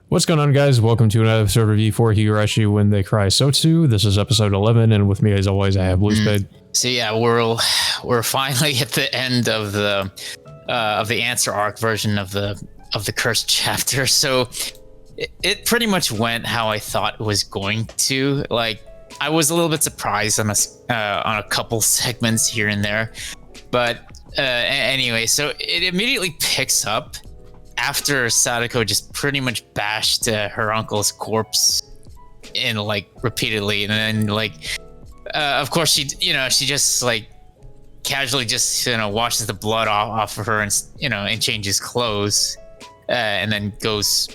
What's going on, guys? Welcome to another episode review for Higurashi When They Cry Sotsu. This is episode 11, and with me, as always, I have Blue Spade. So yeah, we're finally at the end of the answer arc version of the cursed chapter. So it pretty much went how I thought it was going to. Like, I was a little bit surprised on a couple segments here and there, but anyway, so it immediately picks up after Sadako just pretty much bashed her uncle's corpse in repeatedly, and then of course she just casually just washes the blood off of her and changes clothes, and then goes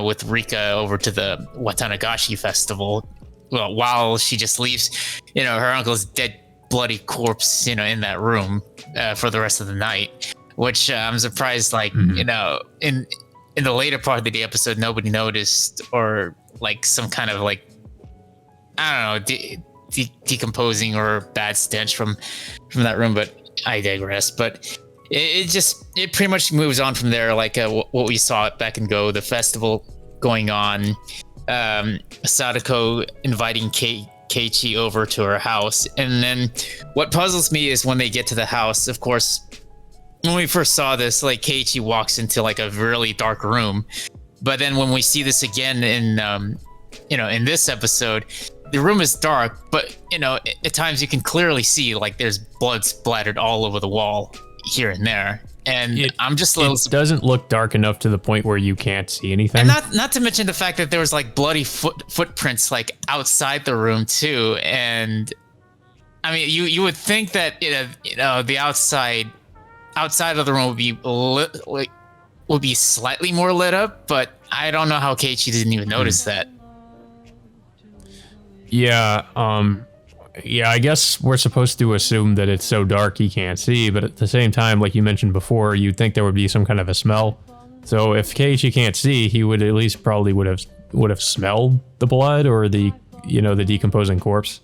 with Rika over to the Watanagashi festival. Well, while she just leaves her uncle's dead bloody corpse in that room for the rest of the night. Which I'm surprised, in the later part of the episode, nobody noticed, or some kind of I don't know, decomposing or bad stench from that room. But I digress. But it pretty much moves on from there, what we saw at Back and Go, the festival going on, Sadako inviting Keiichi over to her house, and then what puzzles me is when they get to the house, of course. When we first saw this, Keiichi walks into a really dark room, but then when we see this again in this episode, the room is dark, but at times you can clearly see there's blood splattered all over the wall here and there, and I'm just a little. It doesn't look dark enough to the point where you can't see anything. And not to mention the fact that there was bloody footprints outside the room too, and I mean you would think that the outside of the room would be slightly more lit up, but I don't know how Keiichi didn't even notice that. Yeah, I guess we're supposed to assume that it's so dark he can't see, but at the same time, like you mentioned before, you'd think there would be some kind of a smell. So if Keiichi can't see, he would at least probably would have smelled the blood or the decomposing corpse.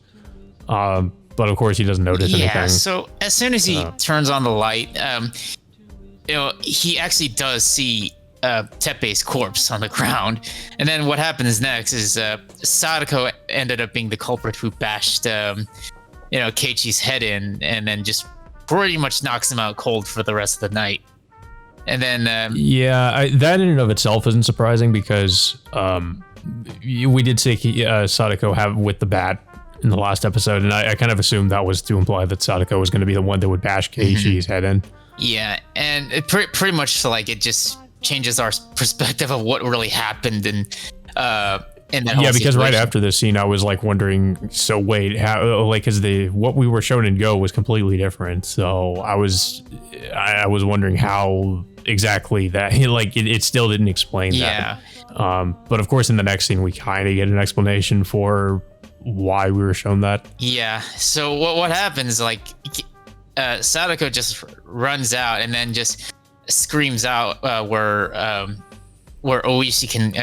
But of course he doesn't notice anything. Yeah, so as soon as he turns on the light, he actually does see Teppei's corpse on the ground. And then what happens next is Sadako ended up being the culprit who bashed Keiichi's head in, and then just pretty much knocks him out cold for the rest of the night. And then that in and of itself isn't surprising, because we did see Sadako have with the bat in the last episode, and I kind of assumed that was to imply that Sadako was going to be the one that would bash Keiichi's head in. Yeah, and it pretty much it just changes our perspective of what really happened in that whole because situation. right after this scene, I was wondering, so wait, how? Because what we were shown in Go was completely different. So I was wondering how exactly that it still didn't explain that. But of course, in the next scene, we kind of get an explanation for why we were shown that. Yeah. So what happens? Sadako just runs out and then just screams out where Oishi can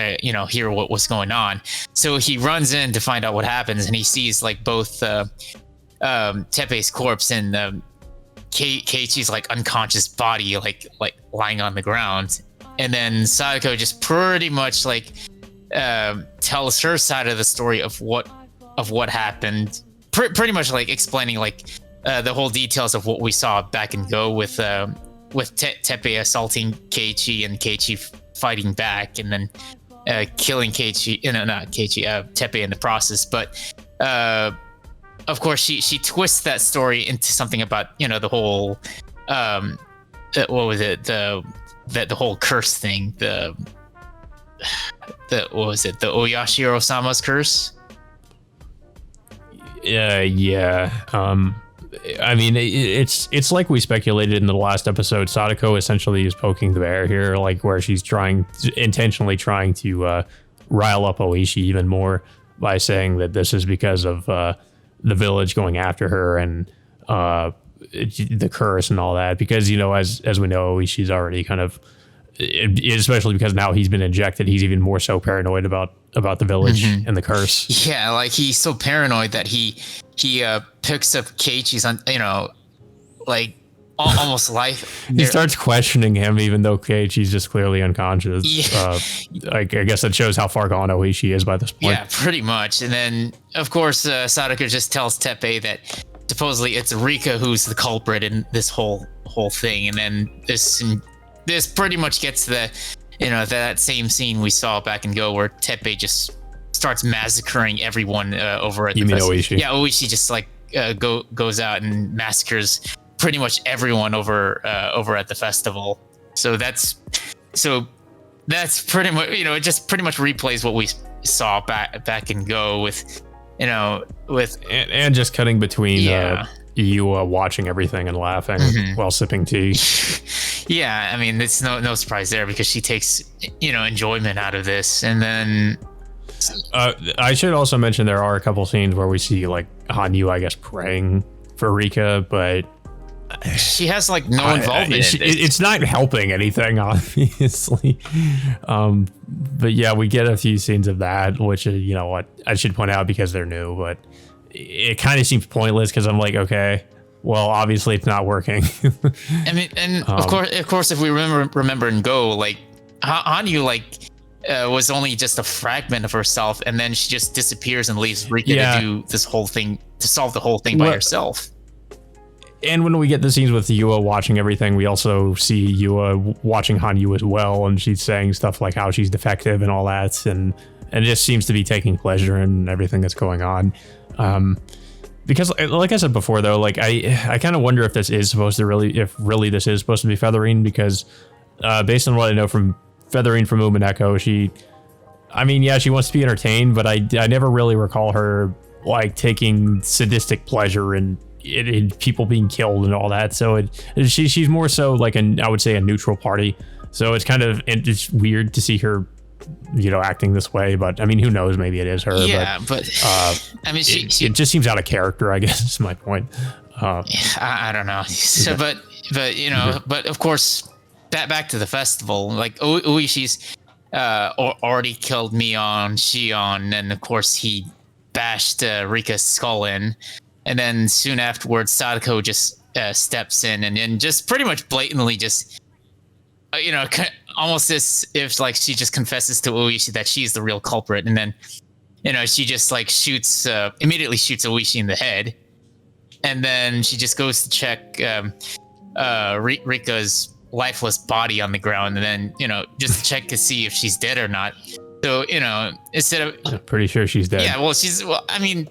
hear what was going on. So he runs in to find out what happens, and he sees both Teppei's corpse and Keiichi's unconscious body lying on the ground. And then Sadako just pretty much tells her side of the story of what happened, pretty much explaining the whole details of what we saw Back and Go with Teppei assaulting Keiichi and Keiichi fighting back, and then killing Keiichi, Teppei in the process. But of course she twists that story into something about the whole what was it, the whole curse thing, the what was it, the Oyashiro-sama's curse. Yeah. I mean, it's like we speculated in the last episode. Sadako essentially is poking the bear here, where she's intentionally trying to rile up Oishi even more by saying that this is because of the village going after her and the curse and all that. Because as we know, Oishi's already kind of, especially because now he's been injected, he's even more so paranoid about the village and the curse. Yeah, he's so paranoid that he picks up Keiichi's almost life. He starts questioning him, even though Keiichi's just clearly unconscious. Yeah. I guess that shows how far gone Oishi is by this point. Yeah, pretty much. And then, of course, Sadako just tells Teppei that supposedly it's Rika who's the culprit in this whole thing. And then this pretty much gets that same scene we saw back in Go, where Teppei just starts massacring everyone over at you mean Oishi? Yeah, Oishi just like goes out and massacres pretty much everyone over at the festival. So that's pretty much, it just pretty much replays what we saw back in Go with and just cutting between you watching everything and laughing while sipping tea. Yeah, I mean, it's no surprise there, because she takes enjoyment out of this. And then I should also mention there are a couple scenes where we see like Hanyu, I guess, praying for Rika, but she has like no involvement. It's not helping anything, obviously. But yeah, we get a few scenes of that, which what I should point out because they're new, but it kind of seems pointless because I'm like, okay, well, obviously it's not working. I mean, and of course, if we remember in Go, like Hanyu was only just a fragment of herself, and then she just disappears and leaves Rika to do this whole thing, to solve the whole thing by herself. And when we get the scenes with Yua watching everything, we also see Yua watching Hanyu as well, and she's saying stuff like how she's defective and all that, and just seems to be taking pleasure in everything that's going on. Because, like I said before, though, like I kind of wonder if this is supposed to if this is supposed to be Featherine, because based on what I know from Featherine from Umineko, she wants to be entertained, but I never really recall her like taking sadistic pleasure in people being killed and all that. So she's more so like I would say a neutral party. So it's weird to see her, acting this way. But I mean, who knows? Maybe it is her. Yeah, but I mean, it just seems out of character, I guess is my point. I don't know. So, but but of course, back to the festival. Like Uishi's already killed Shion, and of course he bashed Rika's skull in. And then soon afterwards, Sadako just steps in and just pretty much blatantly just, almost as if like she just confesses to Oishi that she's the real culprit. And then, she just like immediately shoots Oishi in the head. And then she just goes to check Rika's lifeless body on the ground. And then, just to check to see if she's dead or not. So, instead of... I'm pretty sure she's dead. Yeah, I mean...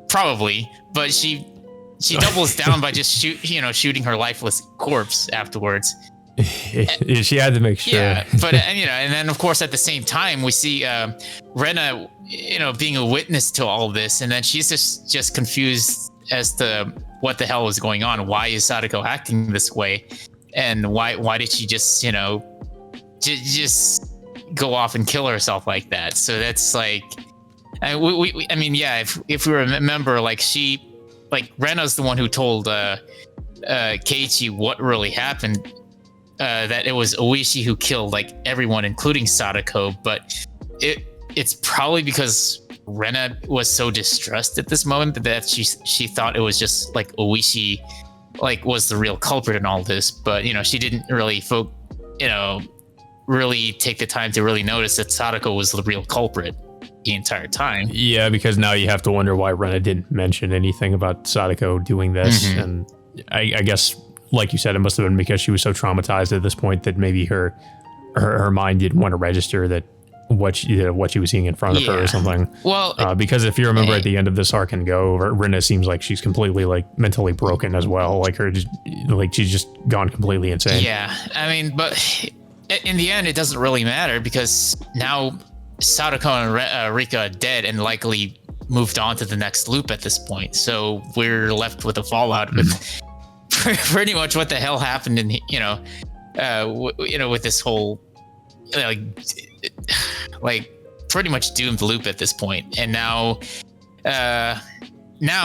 Probably, but she doubles down by just shooting her lifeless corpse afterwards. She had to make sure. Yeah, but and then of course at the same time we see Rena, being a witness to all this, and then she's just confused as to what the hell is going on. Why is Sadako acting this way, and why did she just just go off and kill herself like that? So that's like. I mean, if we remember, like Rena's the one who told Keiichi what really happened, that it was Oishi who killed like everyone, including Sadako. But it's probably because Rena was so distressed at this moment that she thought it was just like Oishi like was the real culprit in all this. But she didn't really really take the time to really notice that Sadako was the real culprit the entire time. Yeah, because now you have to wonder why Rena didn't mention anything about Sadako doing this. And I guess, like you said, it must have been because she was so traumatized at this point that maybe her mind didn't want to register that what she was seeing in front of her or something. Well, because if you remember at the end of this arc and Go, Rena seems like she's completely like mentally broken as well. Like she's just gone completely insane. Yeah, I mean, but in the end, it doesn't really matter because now Sadako and Rika are dead and likely moved on to the next loop at this point. So we're left with a fallout with pretty much what the hell happened in with this whole like pretty much doomed loop at this point. And now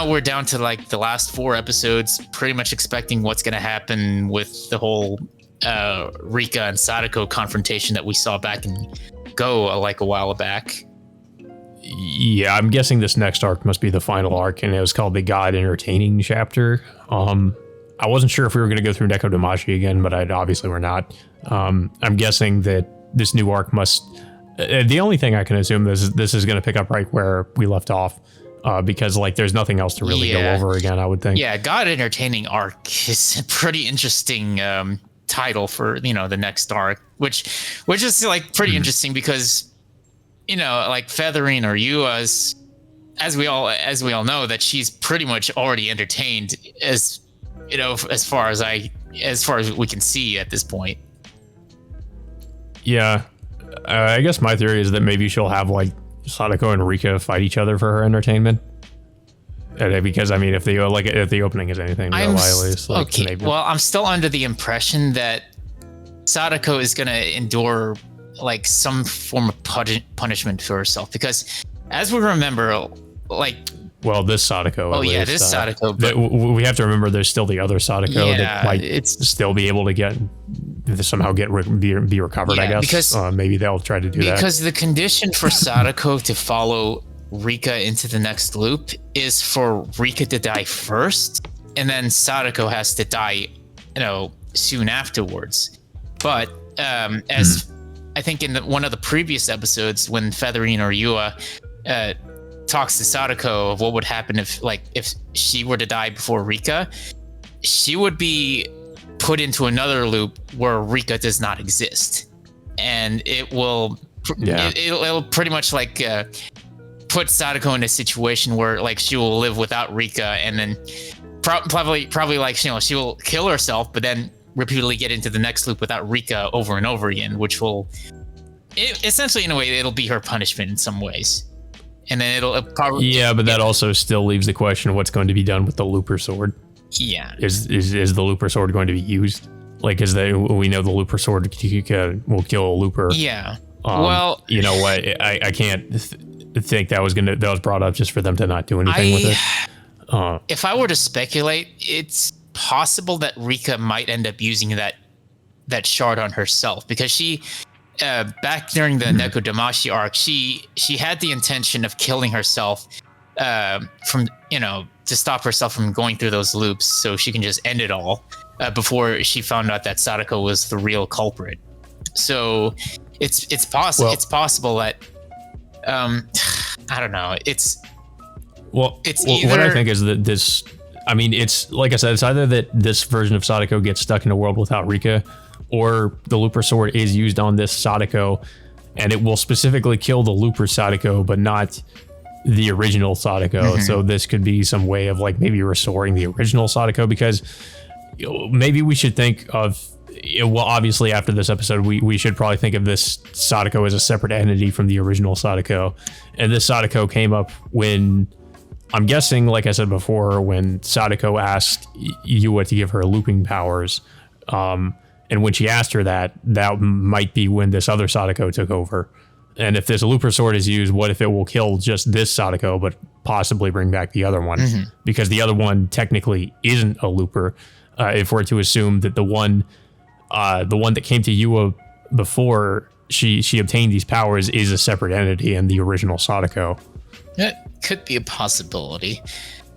we're down to like the last 4 episodes, pretty much expecting what's going to happen with the whole Rika and Sadako confrontation that we saw back in Go like a while back. Yeah, I'm guessing this next arc must be the final arc, and it was called the God Entertaining chapter. I wasn't sure if we were going to go through Neko Damashi again, but obviously we're not. I'm guessing that this new arc must. The only thing I can assume this is going to pick up right where we left off, because like there's nothing else to really go over again. I would think. Yeah, God Entertaining Arc is a pretty interesting title for the next arc, which is like pretty interesting because like Featherine or Yua's, as we all know, that she's pretty much already entertained as far as we can see at this point. Yeah, I guess my theory is that maybe she'll have like Sadako and Rika fight each other for her entertainment. Because I mean, if the opening is anything to go by, at least, like, okay. maybe. Well, I'm still under the impression that Sadako is going to endure like some form of punishment for herself, because as we remember, like. Well, this Sadako. Oh yeah, this Sadako. But we have to remember there's still the other Sadako that might still be able to be recovered. I guess because maybe they'll try to do that. Because the condition for Sadako to follow Rika into the next loop is for Rika to die first, and then Sadako has to die, soon afterwards. But as I think in one of the previous episodes, when Featherine or Yua talks to Sadako of what would happen if she were to die before Rika, she would be put into another loop where Rika does not exist, and it will it'll pretty much like put Sadako in a situation where like she will live without Rika, and then probably like she will kill herself, but then repeatedly get into the next loop without Rika over and over again, which will essentially, in a way, it'll be her punishment in some ways. And then it'll probably... Yeah, but that also still leaves the question of what's going to be done with the Looper Sword. Yeah. Is the Looper Sword going to be used? Like, we know the Looper Sword will kill a Looper. Yeah. Well... You know what? I can't think that was brought up just for them to not do anything with it. If I were to speculate, it's possible that Rika might end up using that shard on herself, because she... back during the Neko Damashi arc, she had the intention of killing herself from to stop herself from going through those loops, so she can just end it all before she found out that Sadako was the real culprit. So it's possible. It's possible that I don't know. It's either, what I think is that this. I mean, it's like I said, it's either that this version of Sadako gets stuck in a world without Rika, or the Looper Sword is used on this Sadako, and it will specifically kill the Looper Sadako, but not the original Sadako. So this could be some way of like maybe restoring the original Sadako, because maybe we should think of, well, obviously after this episode, we should probably think of this Sadako as a separate entity from the original Sadako. And this Sadako came up when, I'm guessing, like I said before, when Sadako asked Yua to give her looping powers. And when she asked her that might be when this other Sadako took over. And if this Looper Sword is used, what if it will kill just this Sadako, but possibly bring back the other one? Because the other one technically isn't a Looper. If we're to assume that the one that came to Yua before she obtained these powers is a separate entity and the original Sadako. That could be a possibility.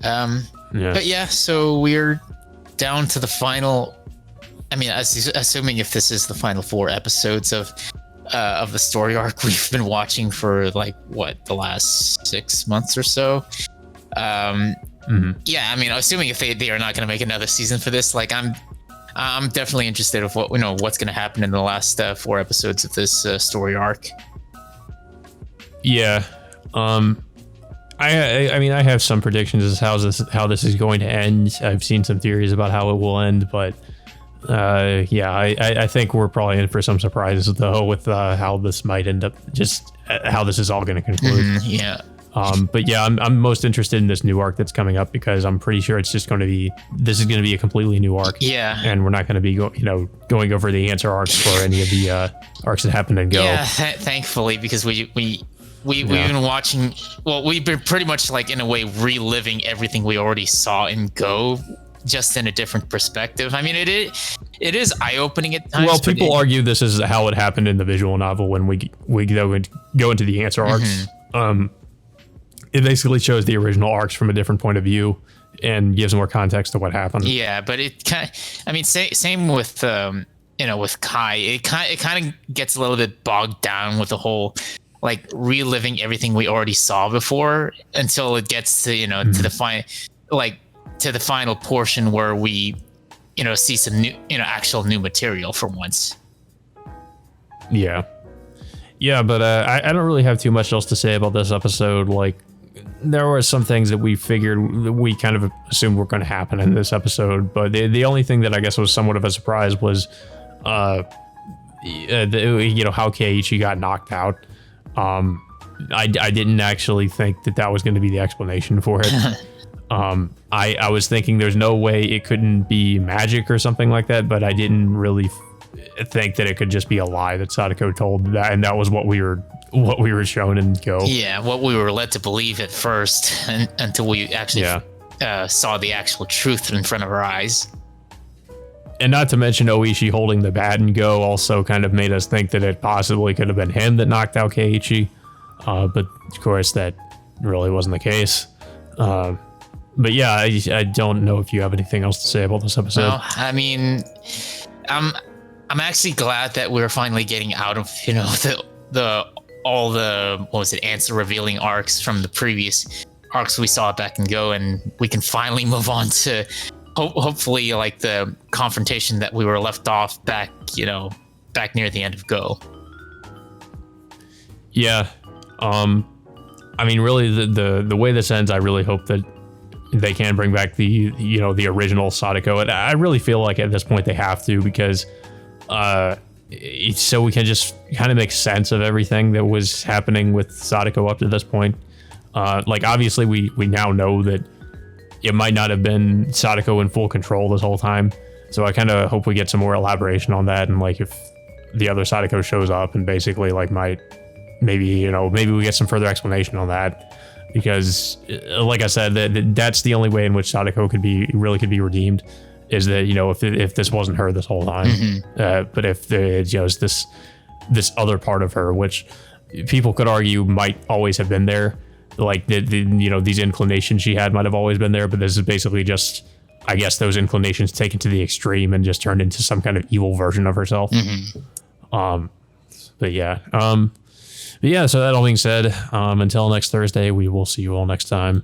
But yeah, so we're down to the final... I mean, assuming if this is the final 4 episodes of the story arc we've been watching for like the last 6 months or so. Yeah, I mean, assuming if they are not going to make another season for this, like I'm definitely interested of what's going to happen in the last 4 episodes of this story arc. Yeah, I mean, I have some predictions as how this is going to end. I've seen some theories about how it will end, but. I think we're probably in for some surprises though with how this might end up, just how this is all going to conclude. But yeah, I'm most interested in this new arc that's coming up, because I'm pretty sure it's just going to be a completely new arc. Yeah, and we're not going to be going over the answer arcs for any of the arcs that happen and go. Yeah, thankfully, because we've been watching. Well, we've been pretty much like in a way reliving everything we already saw in Go, just in a different perspective. I mean, it is eye-opening at times. Well, people argue this is how it happened in the visual novel when we go into the answer arcs. it basically shows the original arcs from a different point of view and gives more context to what happened. Yeah, but it kind of, I mean, same with with Kai. It kind of gets a little bit bogged down with the whole like reliving everything we already saw before until it gets to to the final portion where we see some new actual new material for once. Yeah, but I don't really have too much else to say about this episode. Like, there were some things that we figured, we kind of assumed were going to happen in this episode, but the only thing that I guess was somewhat of a surprise was how Keiichi got knocked out. I didn't actually think that was going to be the explanation for it. I was thinking there's no way it couldn't be magic or something like that, but I didn't really think that it could just be a lie that Sadako told that, and that was what we were shown in Go. Yeah, what we were led to believe at first, until we actually saw the actual truth in front of our eyes. And not to mention Oishi holding the bat in Go also kind of made us think that it possibly could have been him that knocked out Keiichi. But of course that really wasn't the case. But yeah, I don't know if you have anything else to say about this episode. Well, I mean, I'm actually glad that we're finally getting out of all the answer revealing arcs from the previous arcs we saw back in Go, and we can finally move on to hopefully like the confrontation that we were left off back near the end of Go. Yeah. I mean, really, the way this ends, I really hope that they can bring back the original Sadako. And I really feel like at this point they have to, because so we can just kind of make sense of everything that was happening with Sadako up to this point. Like, obviously we now know that it might not have been Sadako in full control this whole time. So I kind of hope we get some more elaboration on that. And like, if the other Sadako shows up and basically like maybe we get some further explanation on that, because like I said, that's the only way in which Sadako could be redeemed, is that, if this wasn't her this whole time. Mm-hmm. But if there's this other part of her, which people could argue might always have been there, like these inclinations she had might have always been there, but this is basically just, I guess, those inclinations taken to the extreme and just turned into some kind of evil version of herself. Mm-hmm. But yeah, so that all being said, until next Thursday, we will see you all next time.